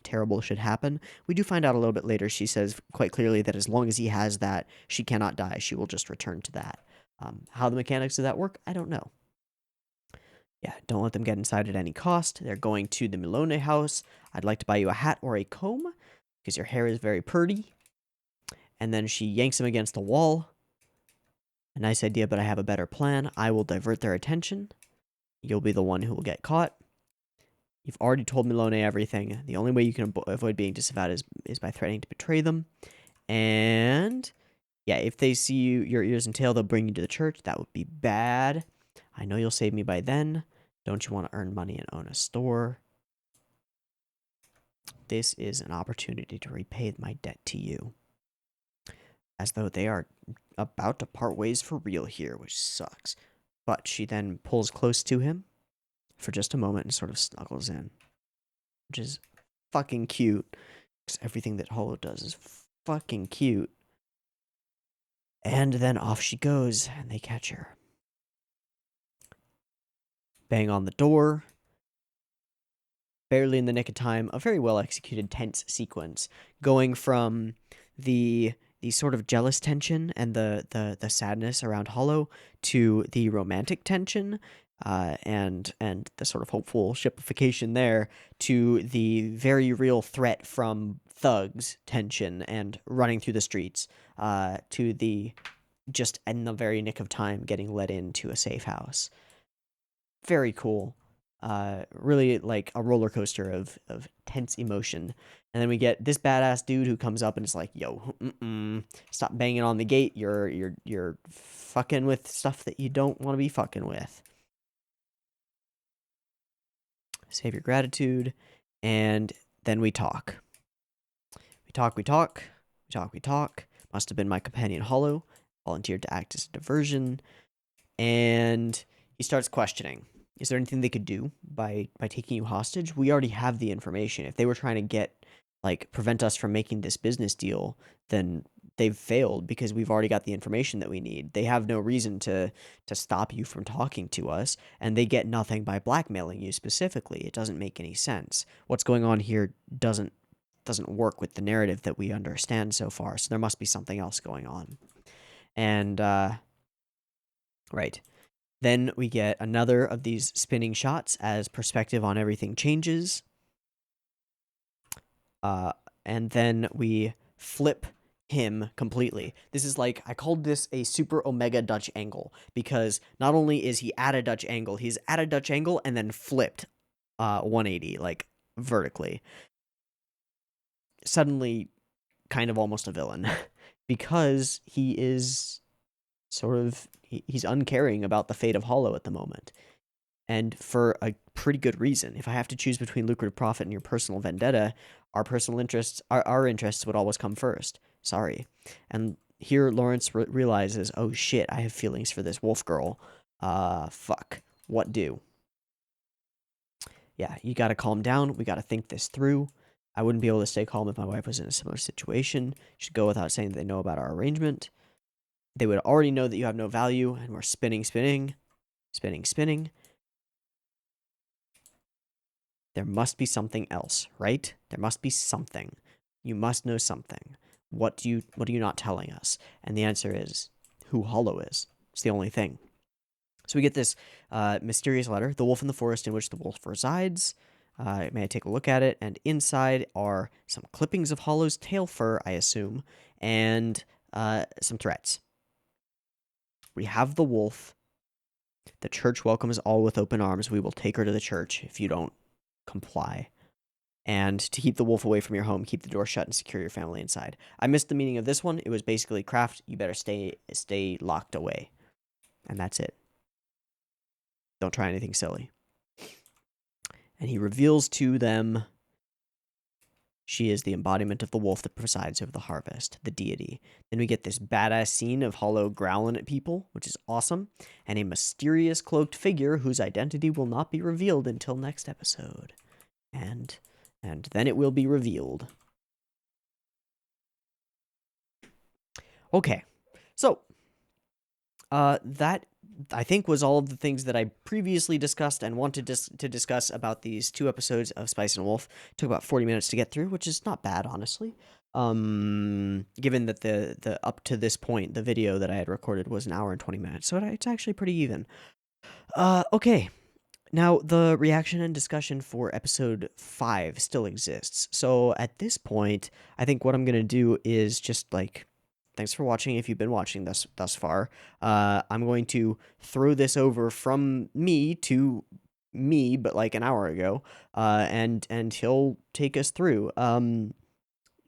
terrible should happen. We do find out a little bit later. She says quite clearly that as long as he has that, she cannot die. She will just return to that. How the mechanics of that work, I don't know. Yeah, don't let them get inside at any cost. They're going to the Milone house. I'd like to buy you a hat or a comb because your hair is very purty. And then she yanks him against the wall. A nice idea, but I have a better plan. I will divert their attention. You'll be the one who will get caught. You've already told Milone everything. The only way you can avoid being disavowed is by threatening to betray them. And yeah, if they see your ears and tail, they'll bring you to the church. That would be bad. I know you'll save me by then. Don't you want to earn money and own a store? This is an opportunity to repay my debt to you. As though they are about to part ways for real here, which sucks. But she then pulls close to him for just a moment and sort of snuggles in, which is fucking cute, because everything that Hollow does is fucking cute. And then off she goes, and they catch her. Bang on the door. Barely in the nick of time, a very well-executed tense sequence, going from the sort of jealous tension and the sadness around Hollow to the romantic tension and the sort of hopeful shipification there to the very real threat from thugs tension and running through the streets to the just in the very nick of time getting let into a safe house. Very cool. Really like a roller coaster of tense emotion. And then we get this badass dude who comes up and is like, yo, stop banging on the gate. You're fucking with stuff that you don't want to be fucking with. Save your gratitude. And then we talk. We talk. Must have been my companion Hollow. Volunteered to act as a diversion. And he starts questioning. Is there anything they could do by taking you hostage? We already have the information. If they were trying to prevent us from making this business deal, then they've failed because we've already got the information that we need. They have no reason to stop you from talking to us, and they get nothing by blackmailing you specifically. It doesn't make any sense. What's going on here doesn't work with the narrative that we understand so far, so there must be something else going on. And, right. Then we get another of these spinning shots as perspective on everything changes. And then we flip him completely. This is like, I called this a super omega Dutch angle because not only is he at a Dutch angle, he's at a Dutch angle and then flipped 180, like vertically. Suddenly kind of almost a villain because he is sort of, he's uncaring about the fate of Hollow at the moment. And for a pretty good reason. If I have to choose between lucrative profit and your personal vendetta, our personal interests, our interests would always come first. Sorry. And here Lawrence realizes, oh shit, I have feelings for this wolf girl. Fuck. What do? Yeah, you gotta calm down. We gotta think this through. I wouldn't be able to stay calm if my wife was in a similar situation. Should go without saying that they know about our arrangement. They would already know that you have no value, and we're spinning. There must be something else, right? There must be something. You must know something. What are you not telling us? And the answer is who Hollow is. It's the only thing. So we get this mysterious letter, The Wolf in the Forest in Which the Wolf Resides. May I take a look at it? And inside are some clippings of Hollow's tail fur, I assume, and some threats. We have the wolf. The church welcomes all with open arms. We will take her to the church if you don't comply. And to keep the wolf away from your home, keep the door shut and secure your family inside. I missed the meaning of this one. It was basically craft. You better stay locked away. And that's it. Don't try anything silly. And he reveals to them she is the embodiment of the wolf that presides over the harvest, the deity. Then we get this badass scene of Hollow growling at people, which is awesome, and a mysterious cloaked figure whose identity will not be revealed until next episode. And then it will be revealed. Okay, so That I think was all of the things that I previously discussed and wanted to discuss about these 2 episodes of Spice and Wolf. It took about 40 minutes to get through, which is not bad, honestly. Given that the up to this point, the video that I had recorded was an hour and 20 minutes, so it's actually pretty even. Okay. Now, the reaction and discussion for episode 5 still exists. So at this point, I think what I'm going to do is just like, thanks for watching if you've been watching thus far. I'm going to throw this over from me to me, but like an hour ago, and he'll take us through.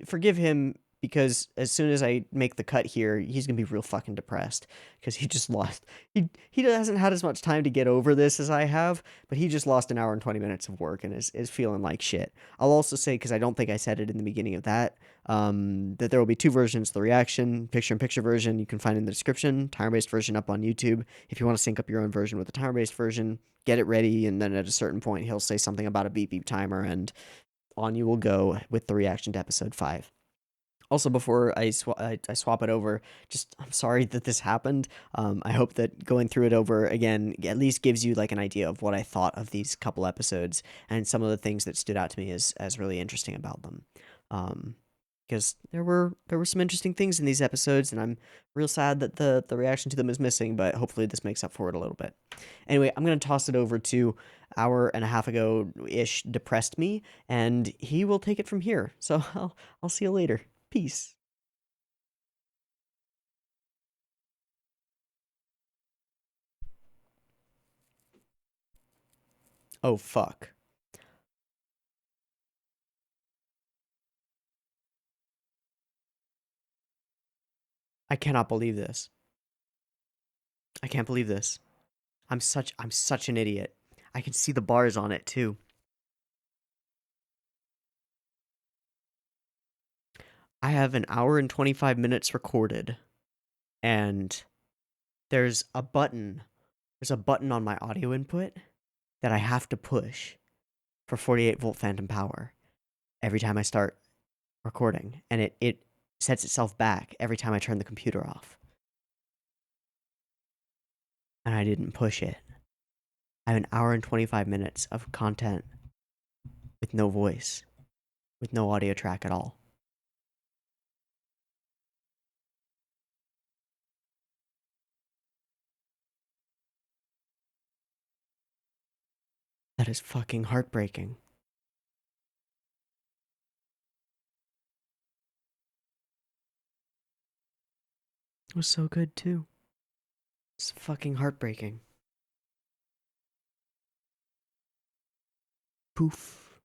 Forgive him because as soon as I make the cut here, he's gonna be real fucking depressed because he just lost. He hasn't had as much time to get over this as I have, but he just lost an hour and 20 minutes of work and is feeling like shit. I'll also say, because I don't think I said it in the beginning of that, that there will be 2 versions of the reaction, picture-in-picture version you can find in the description, timer-based version up on YouTube. If you want to sync up your own version with the timer-based version, get it ready, and then at a certain point he'll say something about a beep beep timer, and on you will go with the reaction to episode 5. Also, before I swap it over, just I'm sorry that this happened. I hope that going through it over again at least gives you like an idea of what I thought of these couple episodes and some of the things that stood out to me as really interesting about them. Because there were some interesting things in these episodes, and I'm real sad that the reaction to them is missing. But hopefully, this makes up for it a little bit. Anyway, I'm gonna toss it over to hour and a half ago ish depressed me, and he will take it from here. So I'll see you later. Peace. Oh, fuck. I cannot believe this. I can't believe this. I'm such an idiot. I can see the bars on it too. I have an hour and 25 minutes recorded, and there's a button. There's a button on my audio input that I have to push for 48-volt phantom power every time I start recording, and it sets itself back every time I turn the computer off. And I didn't push it. I have an hour and 25 minutes of content with no voice, with no audio track at all. That is fucking heartbreaking. It was so good too. It's fucking heartbreaking. Poof.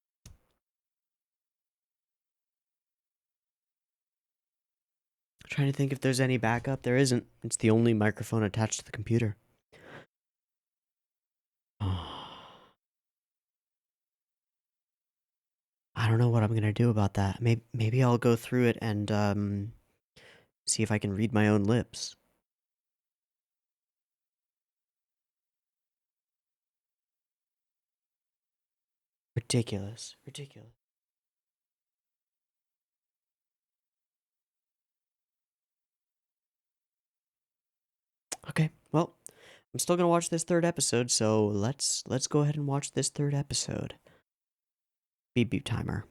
Trying to think if there's any backup. There isn't. It's the only microphone attached to the computer. I don't know what I'm gonna do about that. Maybe I'll go through it and see if I can read my own lips. Ridiculous. Ridiculous. Okay, well, I'm still gonna watch this 3rd episode, so let's go ahead and watch this 3rd episode. Beep beep timer.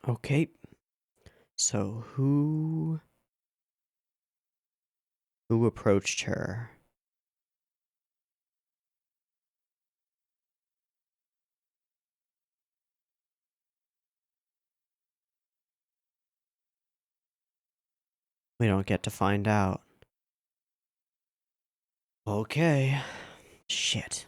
Okay. So who approached her? We don't get to find out. Okay. Shit.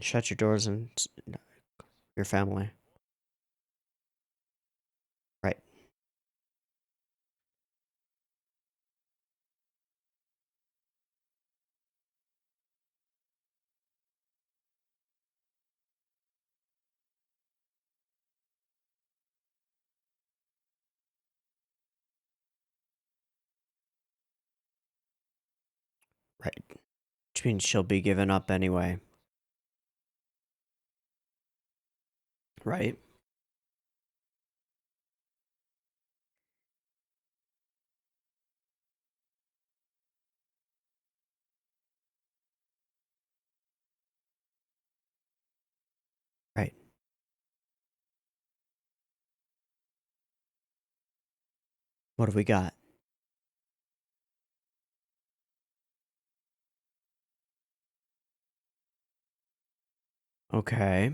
Shut your doors and your family. Right. Right. Which means she'll be given up anyway. Right? Right. What do we got? Okay.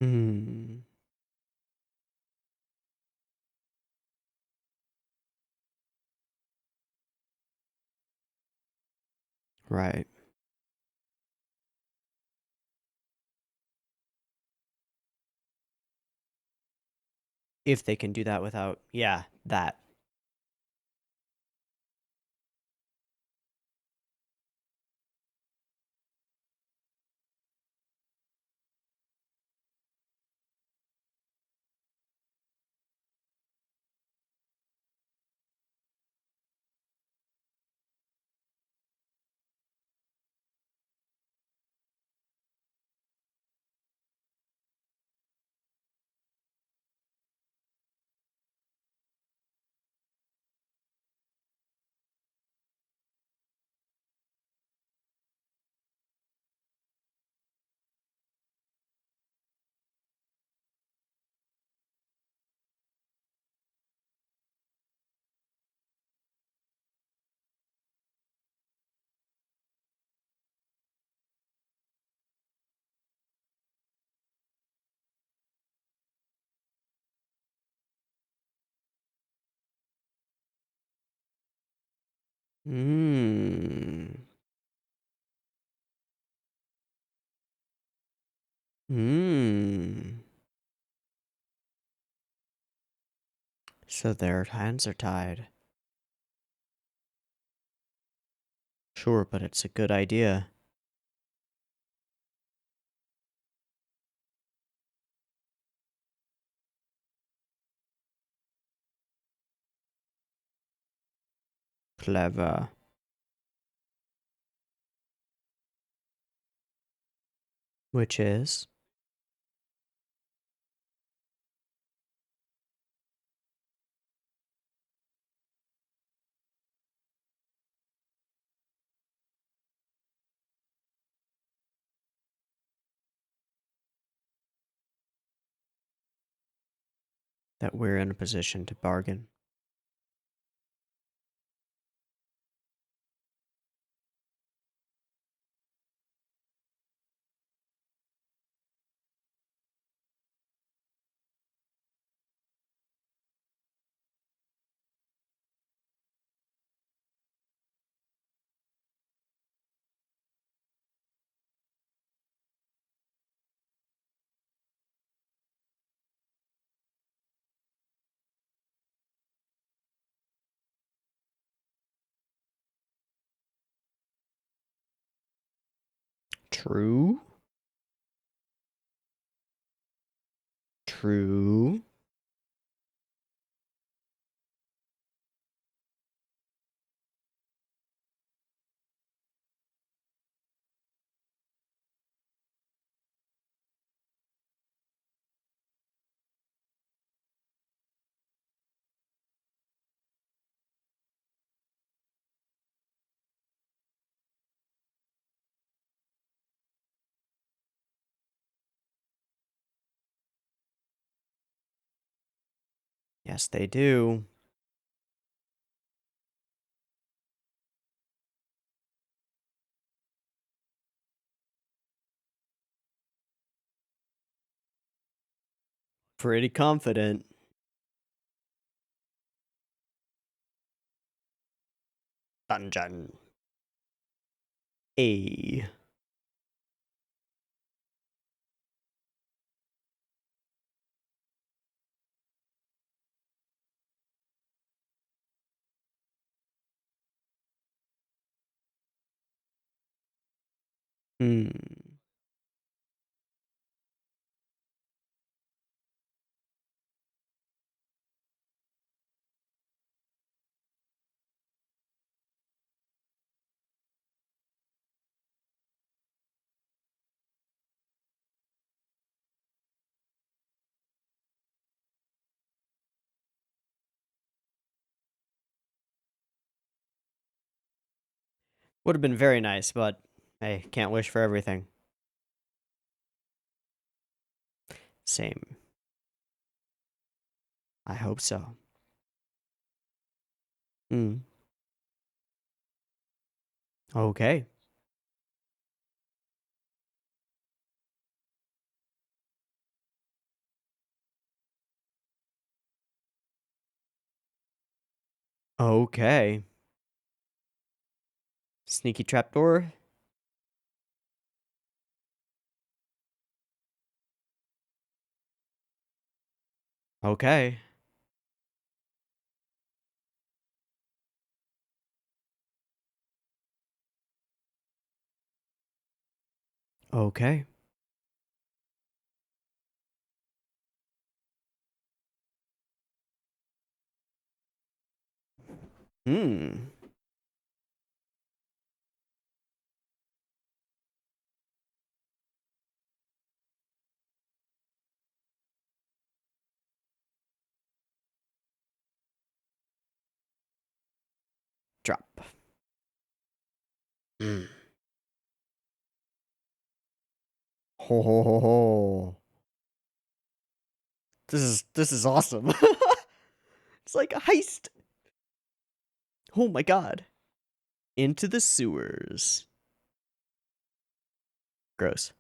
Hmm. Right. If they can do that without, yeah, that. Hmm. Hmm. So their hands are tied. Sure, but it's a good idea. Clever. Which is? That we're in a position to bargain. True. True. Yes, they do. Pretty confident. Dungeon. A. Hmm. Would have been very nice, but hey, can't wish for everything. Same. I hope so. Hmm. Okay. Okay. Sneaky trapdoor. Okay. Okay. Hmm. Drop. Hmm. Ho ho ho ho. This is awesome. It's like a heist. Oh my god. Into the sewers. Gross.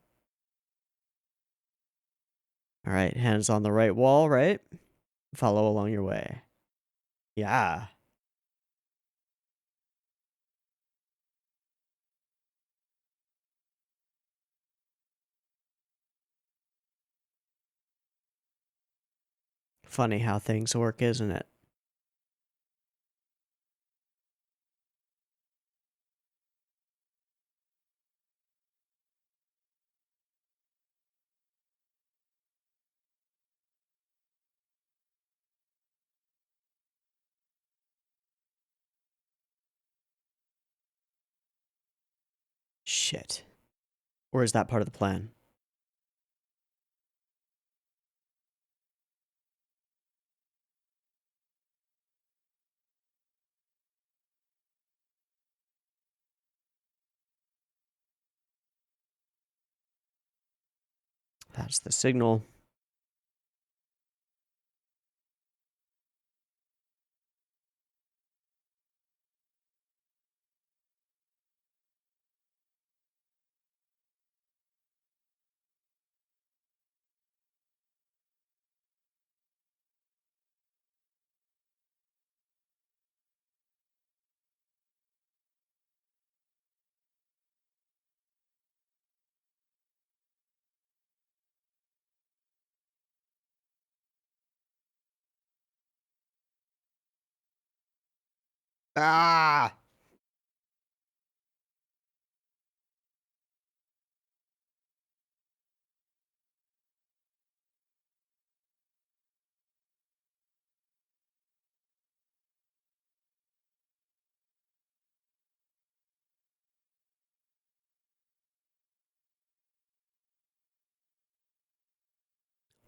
All right, hands on the right wall, right? Follow along your way. Yeah. Funny how things work, isn't it? Shit. Or is that part of the plan? That's the signal. Ah!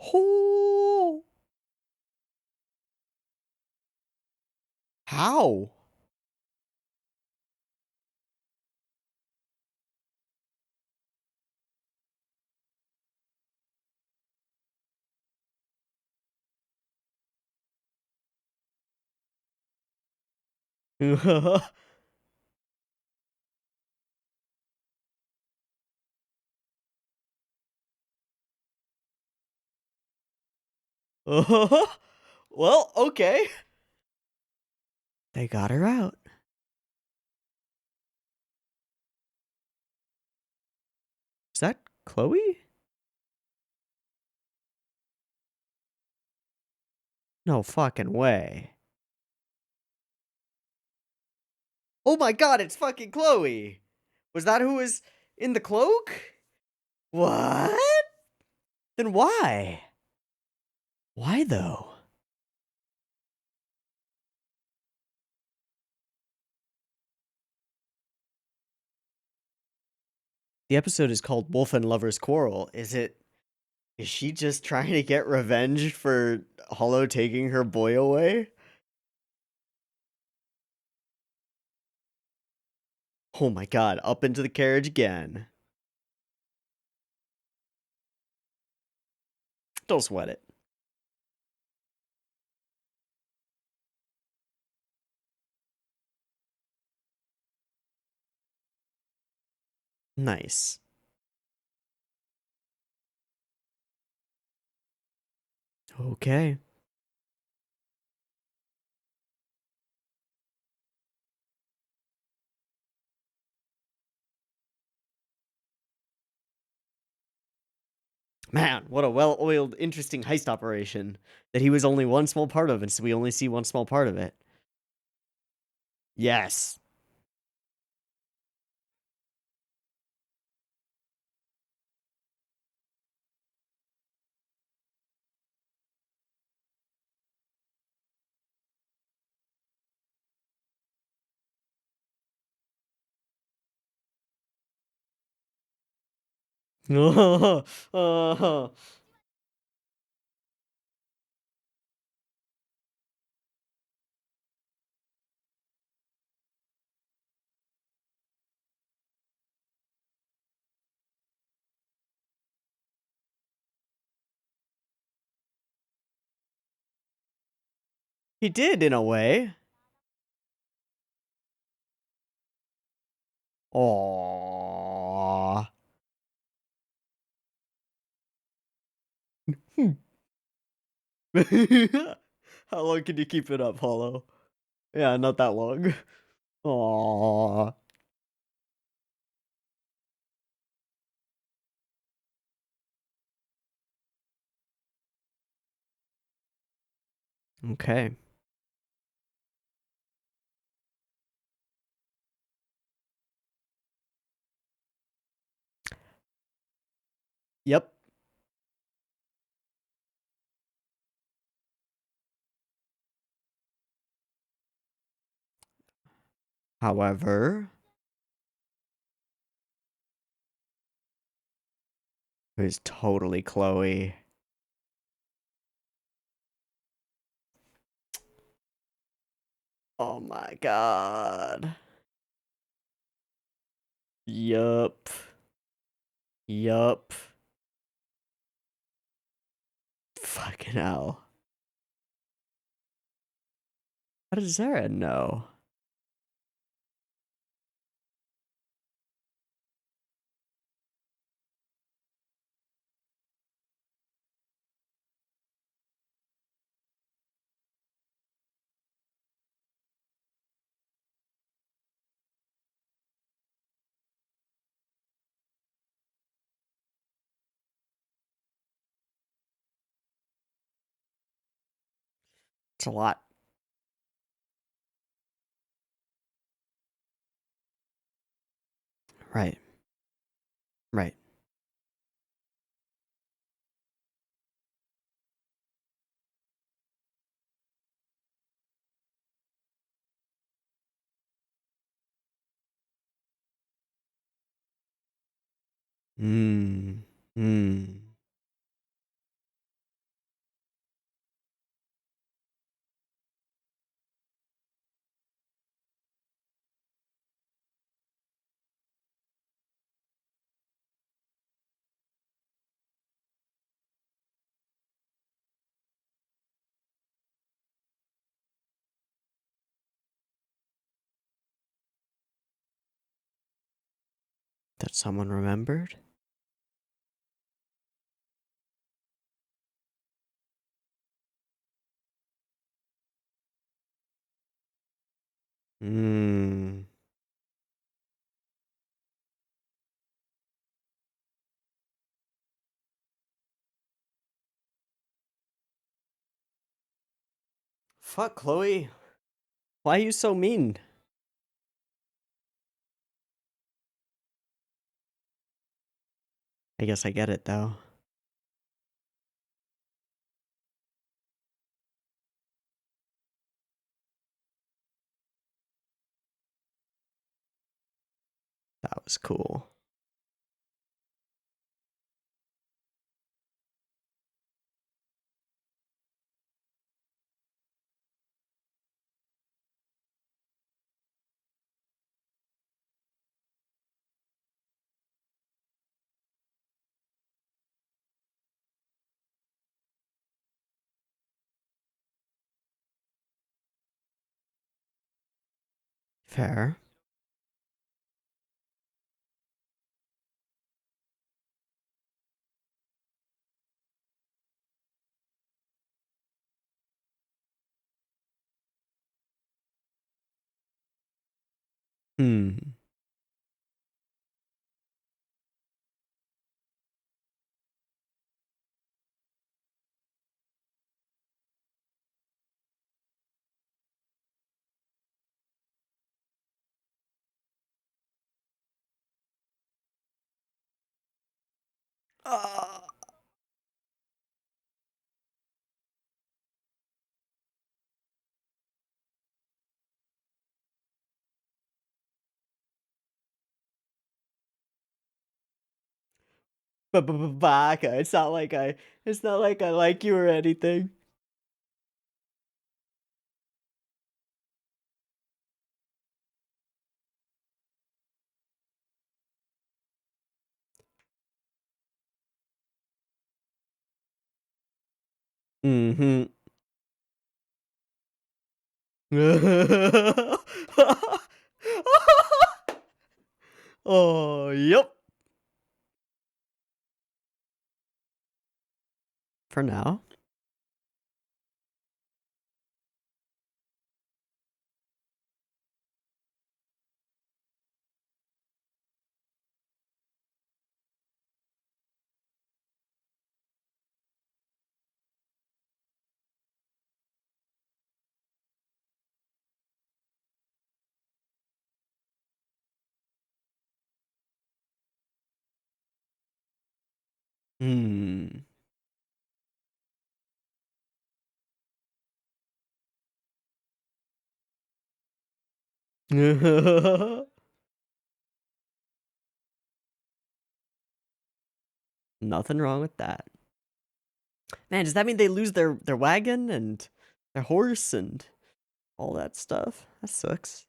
Oh. How? Well, okay. They got her out. Is that Chloe? No fucking way. Oh my god, it's fucking Chloe! Was that who was in the cloak? What? Then why? Why though? The episode is called Wolf and Lover's Quarrel. Is she just trying to get revenge for Hollow taking her boy away? Oh my god, up into the carriage again. Don't sweat it. Nice. Okay. Man, what a well-oiled, interesting heist operation that he was only one small part of, and so we only see one small part of it. Yes. He did, in a way. Aww. How long can you keep it up, Hollow? Yeah, not that long. Aww. Okay. Yep. However, it was totally Chloe. Oh my god. Yup. Yup. Fucking hell. How does Zara know? It's a lot. Right. Right. Hmm. Hmm. But someone remembered? Hmm. Fuck, Chloe. Why are you so mean? I guess I get it, though. That was cool. Fair. Hmm. Uh, Baka. It's not like I. It's not like I like you or anything. Mm-hmm. Oh, yep. For now. Hmm. Nothing wrong with that. Man, does that mean they lose their wagon and their horse and all that stuff? That sucks.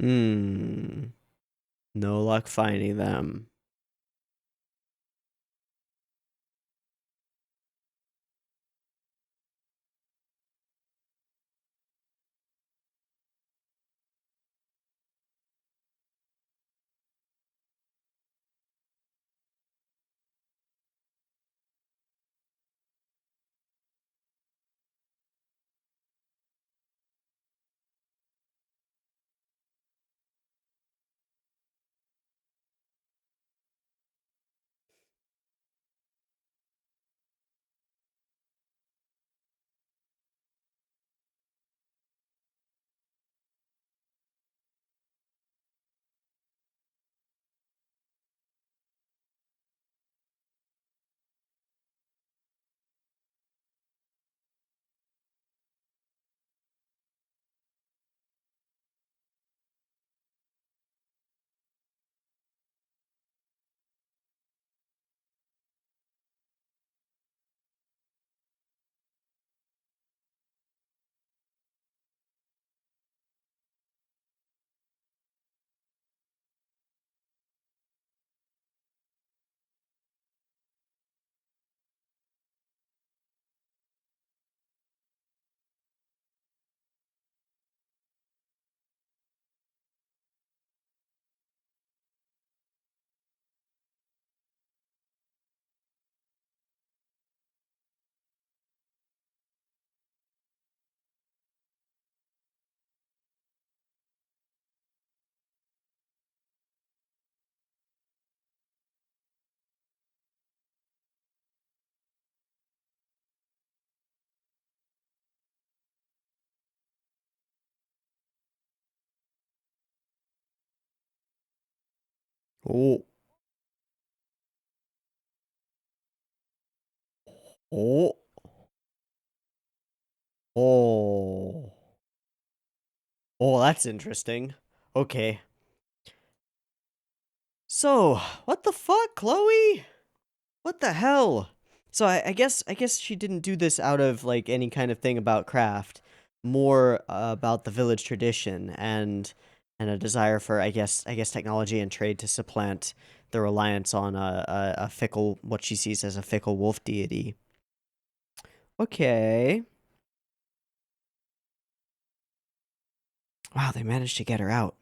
Hmm. No luck finding them. Oh. Oh. Oh. Oh, that's interesting. Okay. So, what the fuck, Chloe? What the hell? So I guess she didn't do this out of like any kind of thing about craft, more about the village tradition and a desire for I guess technology and trade to supplant the reliance on a fickle what she sees as a fickle wolf deity. Okay. Wow, they managed to get her out.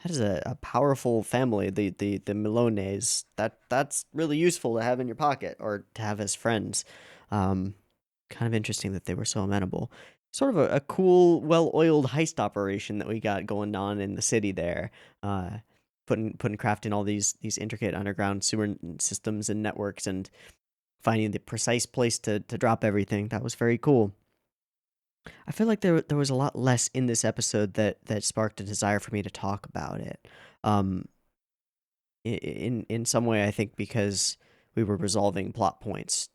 That is a powerful family, the Milones. That's really useful to have in your pocket or to have as friends. Um, Kind of interesting that they were so amenable. Sort of a cool, well-oiled heist operation that we got going on in the city there. Uh, putting craft in all these intricate underground sewer systems and networks and finding the precise place to drop everything. That was very cool. I feel like there was a lot less in this episode that sparked a desire for me to talk about it. Um, in some way, I think because we were resolving plot points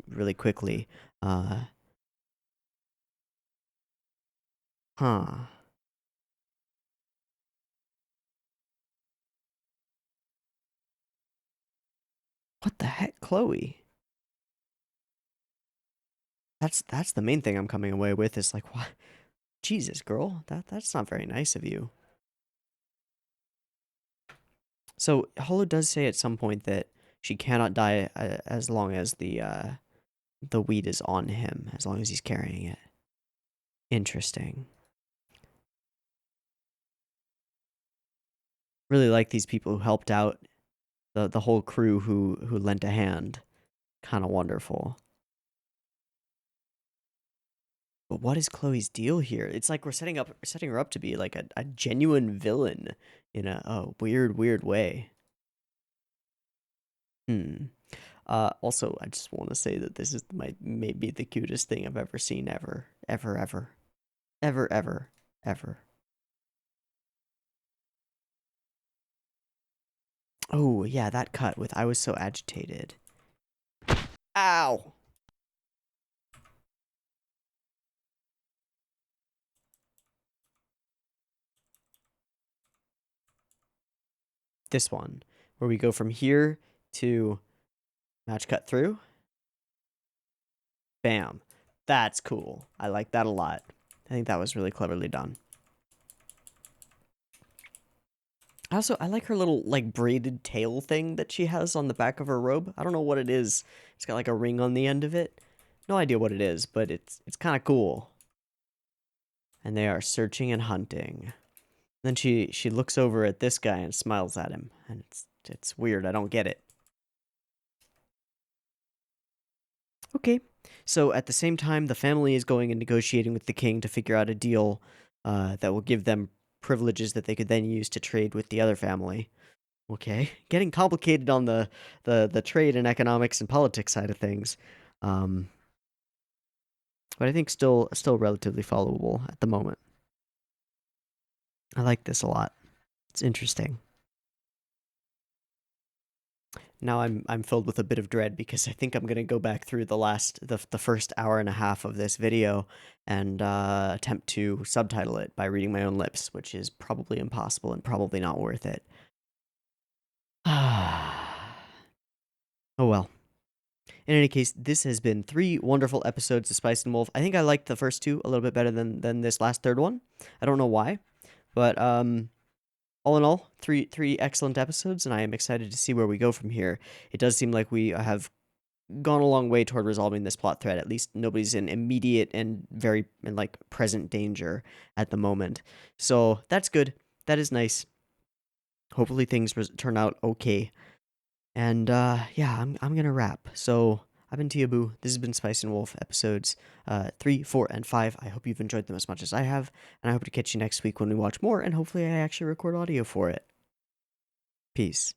really quickly. Uh, huh. What the heck, Chloe? That's the main thing I'm coming away with is like, what? Jesus, girl, that's not very nice of you. So Holo does say at some point that she cannot die as long as the weed is on him, as long as he's carrying it. Interesting. Really like these people who helped out the whole crew who lent a hand. Kind of wonderful. But what is Chloe's deal here? It's like we're setting her up to be like a genuine villain in a weird way. Hmm. Also, I just want to say that this is maybe the cutest thing I've ever seen ever. Oh yeah, that cut with I was so agitated. Ow. This one, where we go from here to match cut through. Bam. That's cool. I like that a lot. I think that was really cleverly done. Also, I like her little like braided tail thing that she has on the back of her robe. I don't know what it is. It's got like a ring on the end of it. No idea what it is, but it's kind of cool. And they are searching and hunting. Then she looks over at this guy and smiles at him, and it's weird. I don't get it. Okay. So at the same time, the family is going and negotiating with the king to figure out a deal that will give them privileges that they could then use to trade with the other family. Okay, getting complicated on the trade and economics and politics side of things, um, but I think still relatively followable at the moment. I like this a lot. It's interesting. Now I'm filled with a bit of dread because I think I'm gonna go back through the first hour and a half of this video and attempt to subtitle it by reading my own lips, which is probably impossible and probably not worth it. Oh well. In any case, this has been 3 wonderful episodes of Spice and Wolf. I think I liked the first 2 a little bit better than this last third one. I don't know why, but all in all, three excellent episodes, and I am excited to see where we go from here. It does seem like we have gone a long way toward resolving this plot thread. At least nobody's in immediate and very and like present danger at the moment. So that's good. That is nice. Hopefully things turn out okay. And yeah, I'm gonna wrap. So I've been Teeaboo. This has been Spice and Wolf episodes 3, 4, and 5. I hope you've enjoyed them as much as I have, and I hope to catch you next week when we watch more, and hopefully I actually record audio for it. Peace.